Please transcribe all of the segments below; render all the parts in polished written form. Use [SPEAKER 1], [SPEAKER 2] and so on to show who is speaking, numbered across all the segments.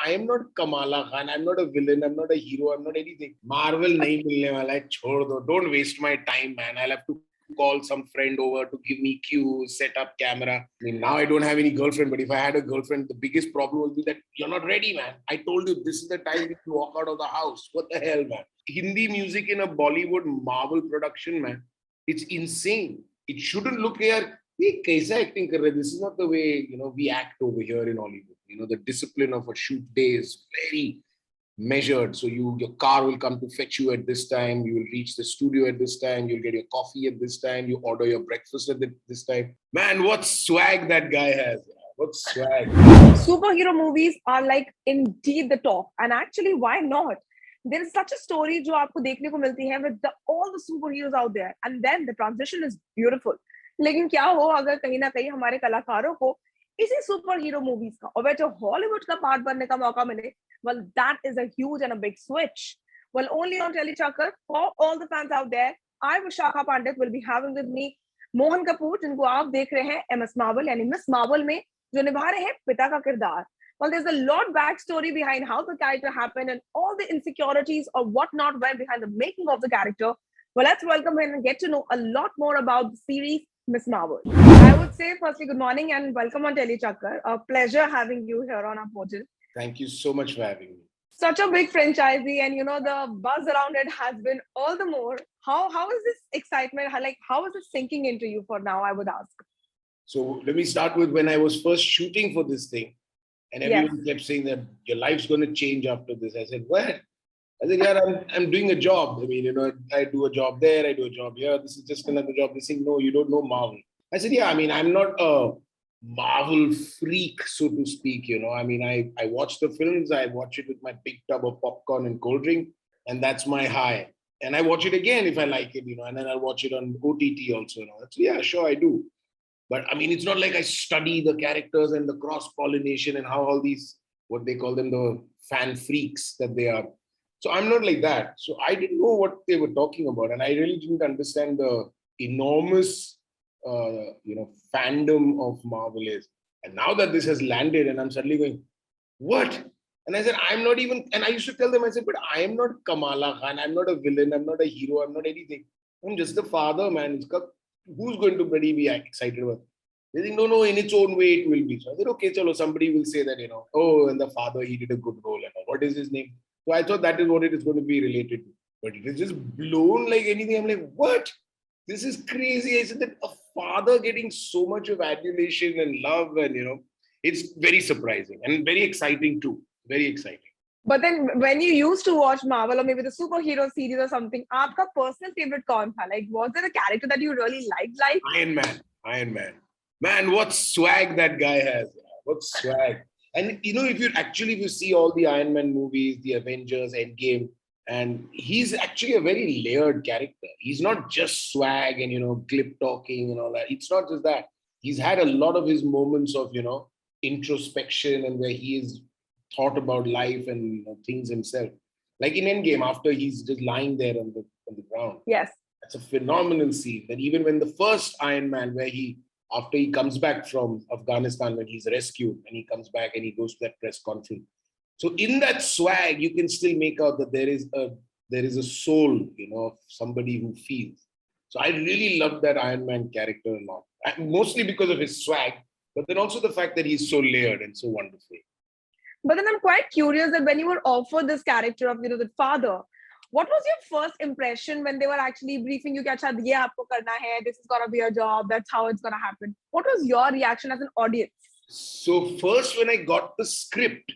[SPEAKER 1] I am not Kamala Khan. I'm not a villain. I'm not a hero. I'm not anything. Marvel nahi milne wala hai. Chhod do. Don't waste my time, man. I'll have to call some friend over to give me cues, set up camera. I mean, now I don't have any girlfriend, but if I had a girlfriend, the biggest problem would be that you're not ready, man. I told you this is the time you walk out of the house. What the hell, man? Hindi music in a Bollywood Marvel production, man. It's insane. It shouldn't look here. This is not the way we act over here in Hollywood. The discipline of a shoot day is very measured. So your car will come to fetch you at this time. You will reach the studio at this time. You'll get your coffee at this time. You order your breakfast at this time. Man, what swag that guy has. What swag.
[SPEAKER 2] Superhero movies are like indeed the top. And actually, why not? There is such a story जो आपको देखने को मिलती है with all the superheroes out there. And then the transition is beautiful. लेकिन क्या हो अगर कहीं ना कहीं हमारे कलाकारों को इसी सुपर हीरो मूवीज का और वह जो हॉलीवुड का पार्ट बनने का मौका मिले, well, that is a huge and a big switch. Well, only on Telechakar, for all the fans out there, I, Vishakha Pandit, will be having with me Mohan Kapur, जिनको आप देख रहे हैं MS Marvel यानी Miss Marvel में जो निभा रहे हैं पिता का किरदार. Well, there's a lot backstory behind how the character happened and all the insecurities or whatnot went behind the making of the character. Well, let's welcome him and get to know a lot more about the series Miss Marvel. I would say firstly, good morning and welcome on Telechakar. A pleasure having you here on our portal.
[SPEAKER 1] Thank you so much for having me.
[SPEAKER 2] Such a big franchisee, and the buzz around it has been all the more. How is this excitement? How is it sinking into you for now? I would ask.
[SPEAKER 1] So let me start with when I was first shooting for this thing, and everyone kept saying that your life's going to change after this. I said, what? I said, yeah, I'm doing a job. I mean, I do a job there, I do a job here. This is just another job. They say, no, you don't know Marvel. I said, yeah, I mean, I'm not a Marvel freak, so to speak. I mean, I watch the films, I watch it with my big tub of popcorn and cold drink, and that's my high. And I watch it again if I like it, and then I'll watch it on OTT also. So, yeah, sure, I do. But I mean, it's not like I study the characters and the cross-pollination and how all these, what they call them, the fan freaks that they are. So I'm not like that. So I didn't know what they were talking about. And I really didn't understand the enormous, fandom of Marvel is. And now that this has landed and I'm suddenly going, what? And I said, I'm not even, and I used to tell them, I said, but I am not Kamala Khan. I'm not a villain. I'm not a hero. I'm not anything. I'm just the father, man. Who's going to be excited about? They think, no, in its own way it will be. So I said, okay, chalo, somebody will say that, oh, and the father, he did a good role. And what is his name? So I thought that is what it is going to be related to. But it is just blown like anything. I'm like, what? This is crazy. I said that a father getting so much of adulation and love and, it's very surprising and very exciting too. Very exciting.
[SPEAKER 2] But then when you used to watch Marvel or maybe the superhero series or something, aapka personal favorite kaun tha? Like, was there a character that you really liked? Like
[SPEAKER 1] Iron Man. Man, what swag that guy has. What swag. And, if you see all the Iron Man movies, the Avengers, Endgame, and he's actually a very layered character. He's not just swag and, clip talking and all that. It's not just that. He's had a lot of his moments of, introspection and where he is thought about life and things himself. Like in Endgame, after he's just lying there on the ground.
[SPEAKER 2] Yes.
[SPEAKER 1] That's a phenomenal scene. That even when the first Iron Man, where after he comes back from Afghanistan, when he's rescued and he comes back and he goes to that press conference. So in that swag, you can still make out that there is a soul, of somebody who feels. So I really love that Iron Man character a lot. Mostly because of his swag, but then also the fact that he's so layered and so wonderful.
[SPEAKER 2] But then I'm quite curious that when you were offered this character of, the father, what was your first impression when they were actually briefing you, that ye aapko karna hai, this is going to be a job, that's how it's going to happen? What was your reaction as an audience?
[SPEAKER 1] So first, when I got the script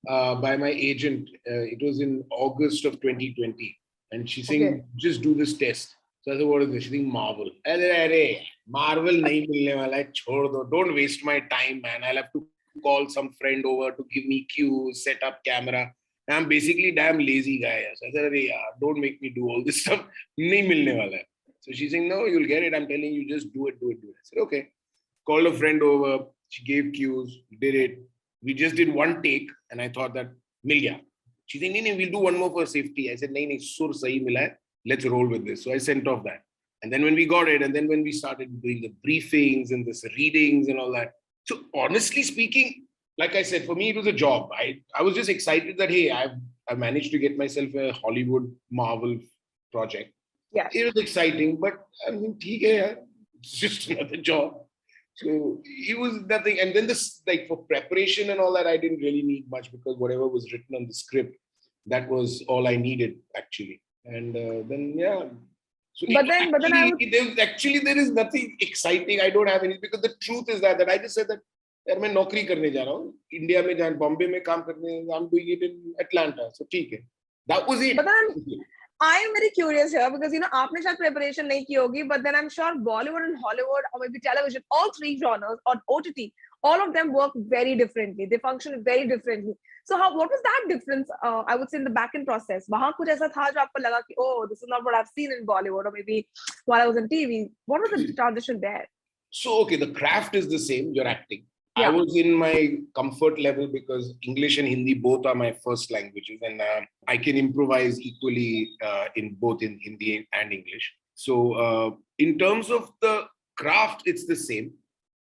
[SPEAKER 1] by my agent, it was in August of 2020. And she's saying, just do this test. So I said, what is this? She's saying, Marvel. I said, Marvel nahi milne wala hai, chhod do. Don't waste my time, man. I'll have to call some friend over to give me cues, set up camera. I'm basically damn lazy guy. So I said, don't make me do all this stuff. Nahi milne wala hai. So she's saying, no, you'll get it. I'm telling you, just do it. I said, okay. Called a friend over. She gave cues, did it. We just did one take. And I thought that, mil gaya. She said, no, we'll do one more for safety. I said, no, sur sahi mila hai. Let's roll with this. So I sent off that. And then when we got it, and then when we started doing the briefings and this readings and all that. So honestly speaking, like I said, for me, it was a job. I was just excited that, hey, I've managed to get myself a Hollywood Marvel project.
[SPEAKER 2] Yes.
[SPEAKER 1] It was exciting, but I mean, theek hai yaar. It's just another job. So it was nothing. And then this, like for preparation and all that, I didn't really need much because whatever was written on the script, that was all I needed actually. And then, yeah. So
[SPEAKER 2] But then I would.
[SPEAKER 1] there is nothing exciting. I don't have any, because the truth is that I just said that यार मैं नौकरी करने जा रहा हूँ India में, जहाँ बॉम्बे में काम करने, I'm doing it in Atlanta, so ठीक है. That was it.
[SPEAKER 2] But then I am very curious here because आपने शायद preparation नहीं की होगी, but then I'm sure Bollywood and Hollywood or maybe television, all three genres or OTT, all of them work very differently. They function very differently. So what was that difference? I would say in the back-end process. वहाँ कुछ ऐसा था जो आपको लगा कि oh, this is not what I've seen in Bollywood, or maybe while I was on TV. What was the transition there?
[SPEAKER 1] So okay, the craft is the same. You're acting.
[SPEAKER 2] Yeah.
[SPEAKER 1] I was in my comfort level because English and Hindi both are my first languages, and I can improvise equally in both in Hindi and English. So in terms of the craft, it's the same.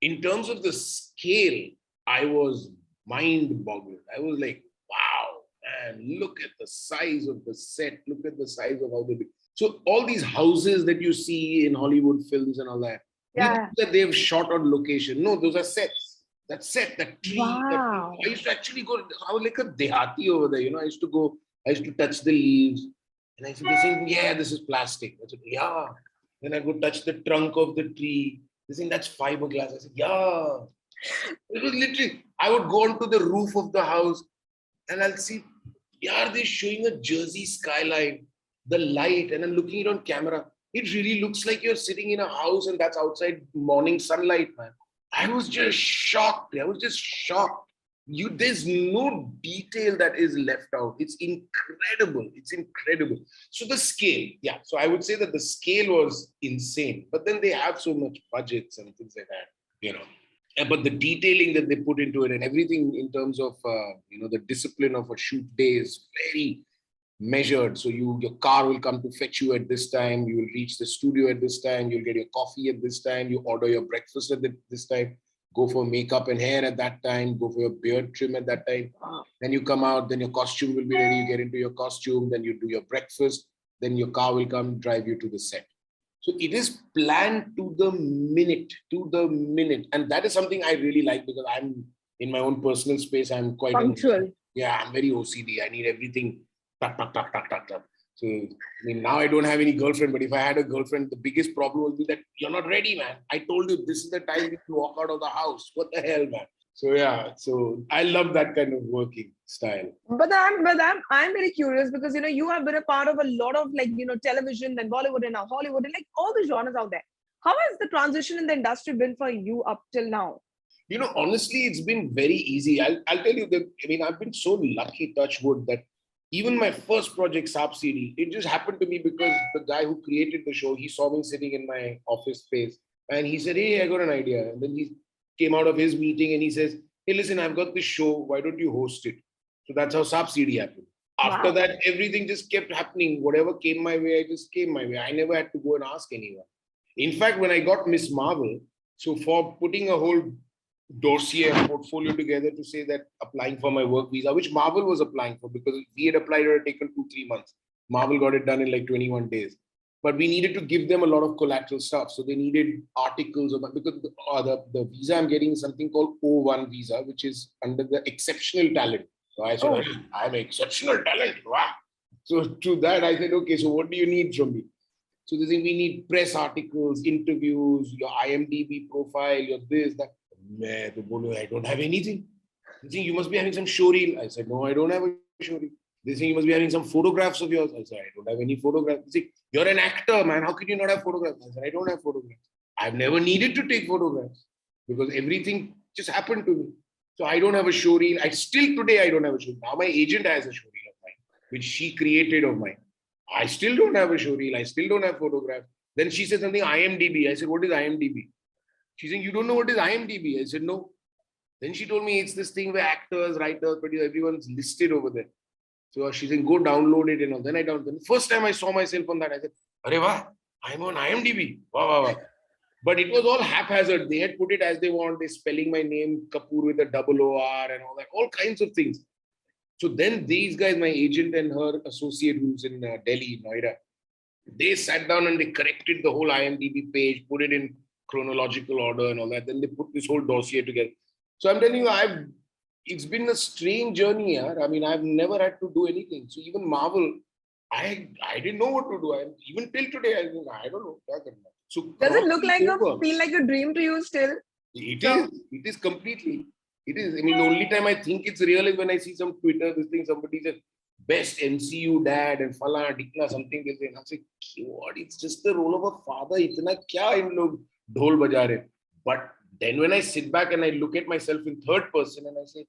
[SPEAKER 1] In terms of the scale, I was mind-boggled. I was like, wow, man, look at the size of the set. Look at the size of how they do. So all these houses that you see in Hollywood films and all that, you think that they've shot on location. No, those are sets. That set, that tree.
[SPEAKER 2] Wow.
[SPEAKER 1] I used to actually go, I was like a dehati over there, I used to touch the leaves. And I used to be saying, yeah, this is plastic. I said, yeah. Then I go touch the trunk of the tree. They saying, that's fiberglass. I said, yeah. It was literally, I would go onto the roof of the house and I'll see, yeah, they're showing a Jersey skyline, the light, and I'm looking it on camera. It really looks like you're sitting in a house and that's outside morning sunlight, man. I was just shocked. There's no detail that is left out. It's incredible. So the scale, yeah. So I would say that the scale was insane. But then they have so much budgets and things like that, But the detailing that they put into it and everything in terms of, the discipline of a shoot day is very measured. So your car will come to fetch you at this time. You will reach the studio at this time. You'll get your coffee at this time. You order your breakfast at this time. Go for makeup and hair at that time. Go for your beard trim at that time. Then you come out. Then your costume will be ready. You get into your costume. Then you do your breakfast. Then your car will come drive you to the set. So it is planned to the minute. And that is something I really like because I'm in my own personal space. I'm quite
[SPEAKER 2] punctual.
[SPEAKER 1] I'm very OCD. I need everything. Tuck. So, I mean, now I don't have any girlfriend, but if I had a girlfriend, the biggest problem would be that you're not ready, man. I told you this is the time you walk out of the house. What the hell, man? So, yeah, so I love that kind of working style.
[SPEAKER 2] But I'm very curious because, you have been a part of a lot of television and Bollywood and now Hollywood and all the genres out there. How has the transition in the industry been for you up till now?
[SPEAKER 1] Honestly, it's been very easy. I'll tell you that, I've been so lucky, touch wood, that even my first project, Saap CD, it just happened to me because the guy who created the show, he saw me sitting in my office space and he said, hey, I got an idea. And then he came out of his meeting and he says, hey, listen, I've got this show. Why don't you host it? So that's how Saap CD happened. After that, everything just kept happening. Whatever came my way, I just came my way. I never had to go and ask anyone. In fact, when I got Miss Marvel, so for putting a whole dossier and portfolio together to say that applying for my work visa, which Marvel was applying for because we had applied, it had taken 2-3 months. Marvel got it done in like 21 days. But we needed to give them a lot of collateral stuff. So they needed articles about, because the visa I'm getting is something called O1 visa, which is under the exceptional talent. So I said, I'm exceptional talent. Wow. So to that, I said, okay, so what do you need from me? So they say, we need press articles, interviews, your IMDb profile, your this, that. I don't have anything. They say, you must be having some showreel. I said, no, I don't have a showreel. They say, you must be having some photographs of yours. I said, I don't have any photographs. They say, you're an actor, man. How can you not have photographs? I said, I don't have photographs. I've never needed to take photographs because everything just happened to me. So I don't have a showreel. Today, I don't have a showreel. Now my agent has a showreel of mine, which she created of mine. I still don't have a showreel. I still don't have photographs. Then she said something, IMDb. I said, what is IMDb? She's saying, you don't know what is IMDb? I said, no. Then she told me it's this thing where actors, writers, producers, everyone's listed over there. So she's saying, go download it and all. Then I downloaded. The first time I saw myself on that, I said, Arey wah, I'm on IMDb. Wow. But it was all haphazard. They had put it as they want. They're spelling my name Kapur with a double O-R and all that, all kinds of things. So then these guys, my agent and her associate who's in Delhi, Noida, they sat down and they corrected the whole IMDb page, put it in chronological order and all that. Then they put this whole dossier together. So I'm telling you, it's been a strange journey. Yaar. I mean, I've never had to do anything. So even Marvel, I didn't know what to do. Even till today, I don't know. So
[SPEAKER 2] does it look like feel like a dream to you still?
[SPEAKER 1] It is. It is completely. It is. I mean, the only time I think it's real is when I see some Twitter, this thing, somebody says, best MCU dad and Fala, Dikna, something. They say, I'm saying, what? It's just the role of a father. Itna kya in log dhol baja rahe? But then when I sit back and I look at myself in third person and I say,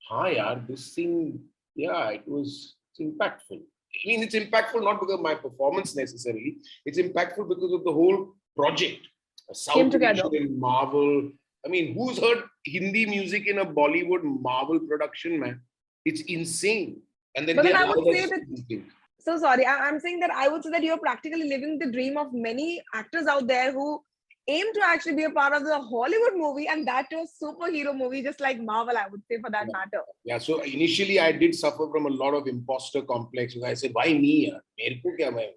[SPEAKER 1] ha, yaar, this thing, yeah, it's impactful. I mean, it's impactful not because of my performance necessarily. It's impactful because of the whole project. South Asian, Marvel. I mean, who's heard Hindi music in a Bollywood Marvel production, man? It's insane. And then,
[SPEAKER 2] I would say that. So sorry, I'm saying that I would say that you're practically living the dream of many actors out there who aim to actually be a part of the Hollywood movie, and that too a superhero movie, just like Marvel, I would say, for that matter.
[SPEAKER 1] Yeah, so initially I did suffer from a lot of imposter complex. I said, why me?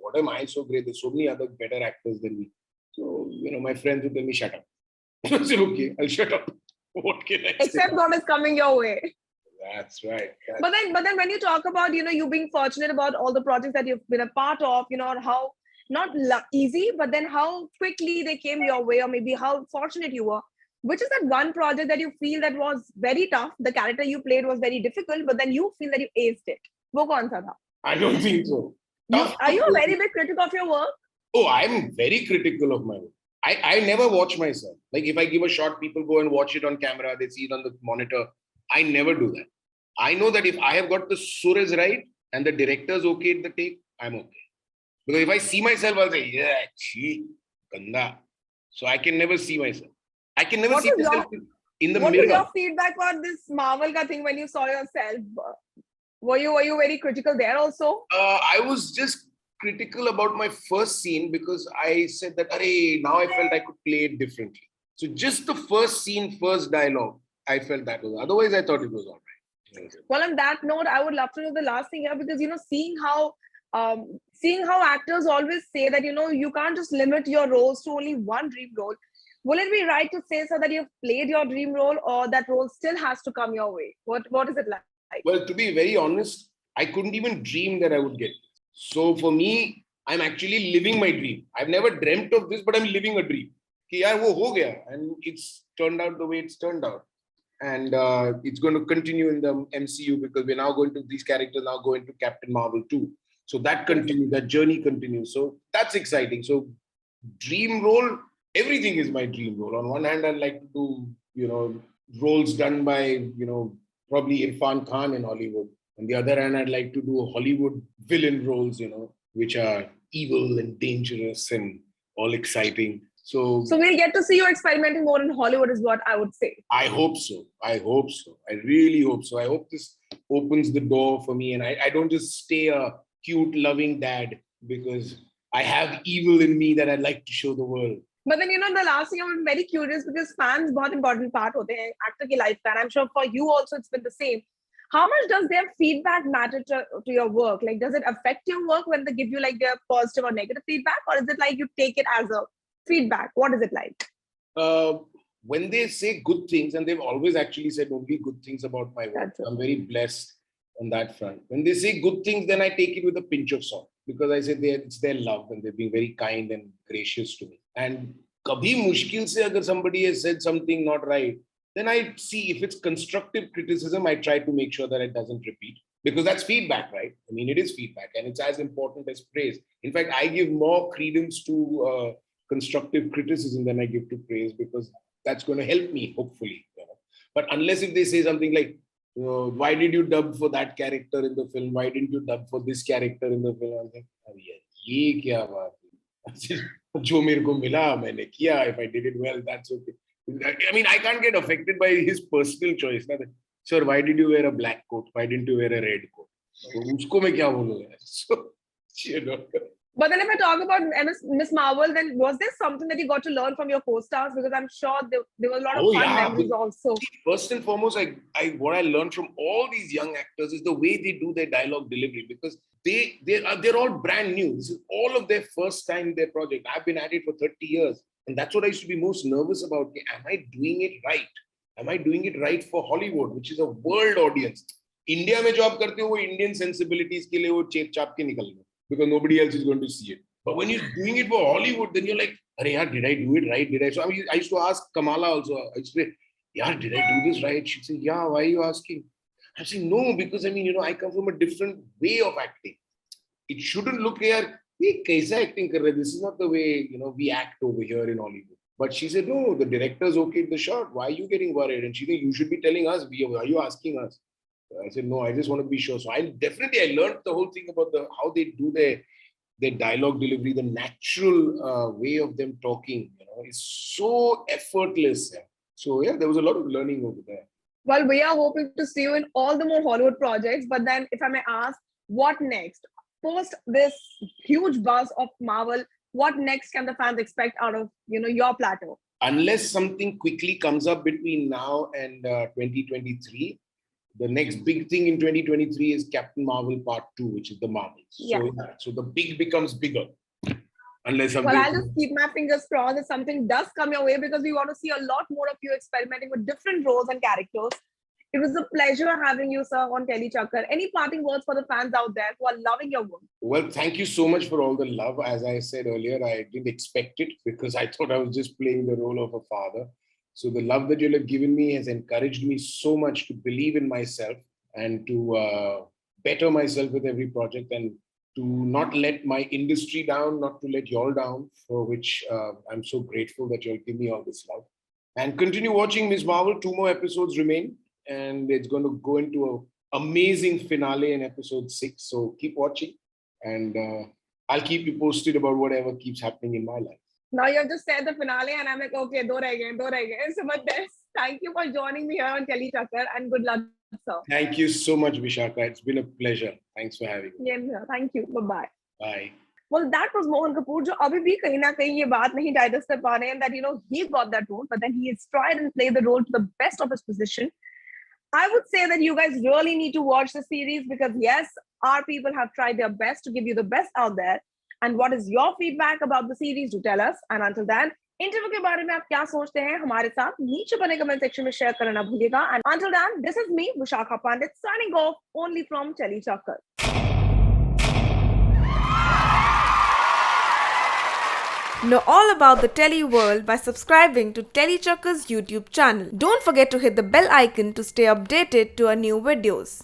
[SPEAKER 1] What am I so great? There's so many other better actors than me. So, my friends would tell me, shut up. I said, okay, I'll shut up. What can I say?
[SPEAKER 2] Except God is coming your way.
[SPEAKER 1] That's right.
[SPEAKER 2] But then when you talk about, you being fortunate about all the projects that you've been a part of, how not easy, but then how quickly they came your way, or maybe how fortunate you were. Which is that one project that you feel that was very tough? The character you played was very difficult, but then you feel that you aced it. Wo kaun sa tha?
[SPEAKER 1] I don't think so.
[SPEAKER 2] Are you a very big critic of your work?
[SPEAKER 1] Oh, I'm very critical of my work. I never watch myself. Like if I give a shot, people go and watch it on camera, they see it on the monitor. I never do that. I know that if I have got the surahs right and the director's okay at the take, I'm okay. Because if I see myself, I'll say, yeah, gee, ganda. So I can never see myself. I can never see myself in the mirror.
[SPEAKER 2] What was your feedback on this Marvel ka thing when you saw yourself? Were you very critical there also?
[SPEAKER 1] I was just critical about my first scene because I said that, now I felt I could play it differently. So just the first scene, first dialogue, I felt that was. Otherwise, I thought it was all right.
[SPEAKER 2] Well, on that note, I would love to know the last thing here because seeing how actors always say that you can't just limit your roles to only one dream role. Will it be right to say so that you've played your dream role, or that role still has to come your way? What is it like?
[SPEAKER 1] Well, to be very honest, I couldn't even dream that I would get it. So for me, I'm actually living my dream. I've never dreamt of this, but I'm living a dream. Ki yaar, wo ho gaya, and it's turned out the way it's turned out. And it's going to continue in the MCU because we're now going to, these characters now go into Captain Marvel 2. So that continues, that journey continues. So that's exciting. So dream role, everything is my dream role. On one hand, I'd like to do, roles done by, probably Irfan Khan in Hollywood. On the other hand, I'd like to do Hollywood villain roles, which are evil and dangerous and all exciting. So
[SPEAKER 2] we'll get to see you experimenting more in Hollywood is what I would say.
[SPEAKER 1] I hope so. I really hope so. I hope this opens the door for me and I don't just stay a cute, loving dad because I have evil in me that I'd like to show the world.
[SPEAKER 2] But then, the last thing I'm very curious because fans बहुत important part होते हैं actor की life का. And I'm sure for you also it's been the same. How much does their feedback matter to your work? Like, does it affect your work when they give you like their positive or negative feedback? Or is it like you take it as a feedback? What is it like?
[SPEAKER 1] When they say good things, and they've always actually said only good things about my work. I'm very blessed on that front. When they say good things, then I take it with a pinch of salt because I say it's their love and they're being very kind and gracious to me. And kabhi mushkil se agar somebody has said something not right, then I see if it's constructive criticism, I try to make sure that it doesn't repeat because that's feedback, right? I mean, it is feedback and it's as important as praise. In fact, I give more credence to constructive criticism than I give to praise because that's going to help me, hopefully. But unless if they say something like, why did you dub for that character in the film? Why didn't you dub for this character in the film? I'm like, ye kya baat hai? Jo mere ko mila, maine kiya. If I did it well, that's okay. I mean, I can't get affected by his personal choice. Sir, why did you wear a black coat? Why didn't you wear a red coat? Usko mein kya bolu? So,
[SPEAKER 2] But then if I talk about Miss Marvel, then was there something that you got to learn from your co-stars? Because I'm sure there were a lot of fun memories also.
[SPEAKER 1] See, first and foremost, what I learned from all these young actors is the way they do their dialogue delivery, because they're all brand new. This is all of their first time their project. I've been at it for 30 years. And that's what I used to be most nervous about. Okay, am I doing it right? Am I doing it right for Hollywood, which is a world audience? India में job करते हो वो Indian sensibilities के लिए वो चेप चाप के निकल गए, because nobody else is going to see it. But when you're doing it for Hollywood, then you're like, "Arey yaar, did I do it right? Did I?" So I used to ask Kamala also. I used to say, "Yaar, did I do this right?" She'd say, "Yeah." Why are you asking? I'm saying, "No, because I mean, I come from a different way of acting. It shouldn't look here. ये कैसा acting कर रहे? This is not the way we act over here in Hollywood." But she said, "No, the director's okayed the shot. Why are you getting worried?" And she said, "You should be telling us. Why are you asking us?" I said, "No, I just want to be sure." So I learned the whole thing about how they do their dialogue delivery, the natural way of them talking, is so effortless. So yeah, there was a lot of learning over there.
[SPEAKER 2] Well, we are hoping to see you in all the more Hollywood projects. But then, if I may ask, what next? Post this huge buzz of Marvel, what next can the fans expect out of your plateau?
[SPEAKER 1] Unless something quickly comes up between now and 2023, the next big thing in 2023 is Captain Marvel Part 2, which is the Marvels.
[SPEAKER 2] Yeah.
[SPEAKER 1] So the big becomes bigger. Unless something.
[SPEAKER 2] Well, I'll just keep my fingers crossed that something does come your way, because we want to see a lot more of you experimenting with different roles and characters. It was a pleasure having you, sir, on Kelly Chakkar. Any parting words for the fans out there who are loving your work?
[SPEAKER 1] Well, thank you so much for all the love. As I said earlier, I didn't expect it, because I thought I was just playing the role of a father. So the love that you have given me has encouraged me so much to believe in myself and to better myself with every project, and to not let my industry down, not to let y'all down, for which I'm so grateful that y'all give me all this love. And continue watching Ms. Marvel. 2 more episodes remain, and it's going to go into an amazing finale in episode 6. So keep watching, and I'll keep you posted about whatever keeps happening in my life.
[SPEAKER 2] Now you have just said the finale, and I'm like, okay, do reh gaye. So much best. Thank you for joining me here on Kelly Chakkar, and good luck, sir.
[SPEAKER 1] Thank you so much, Vishaka. It's been a pleasure. Thanks for having me.
[SPEAKER 2] Yeah, thank you. Bye-bye.
[SPEAKER 1] Bye.
[SPEAKER 2] Well, that was Mohan Kapur, जो अभी भी कहीं ना कहीं ये बात नहीं digest कर पा रहे हैं, that he got that role, but then he has tried and played the role to the best of his position. I would say that you guys really need to watch the series, because yes, our people have tried their best to give you the best out there. And what is your feedback about the series? Do tell us. And until then, interview के बारे में आप क्या सोचते हैं हमारे साथ नीचे बने कमेंट सेक्शन में शेयर करना भूलिएगा. And until then, this is me, Vishakha Pandit, signing off only from Kelly Chakkar.
[SPEAKER 3] Know all about the Telly world by subscribing to Telly Chakkar's YouTube channel. Don't forget to hit the bell icon to stay updated to our new videos.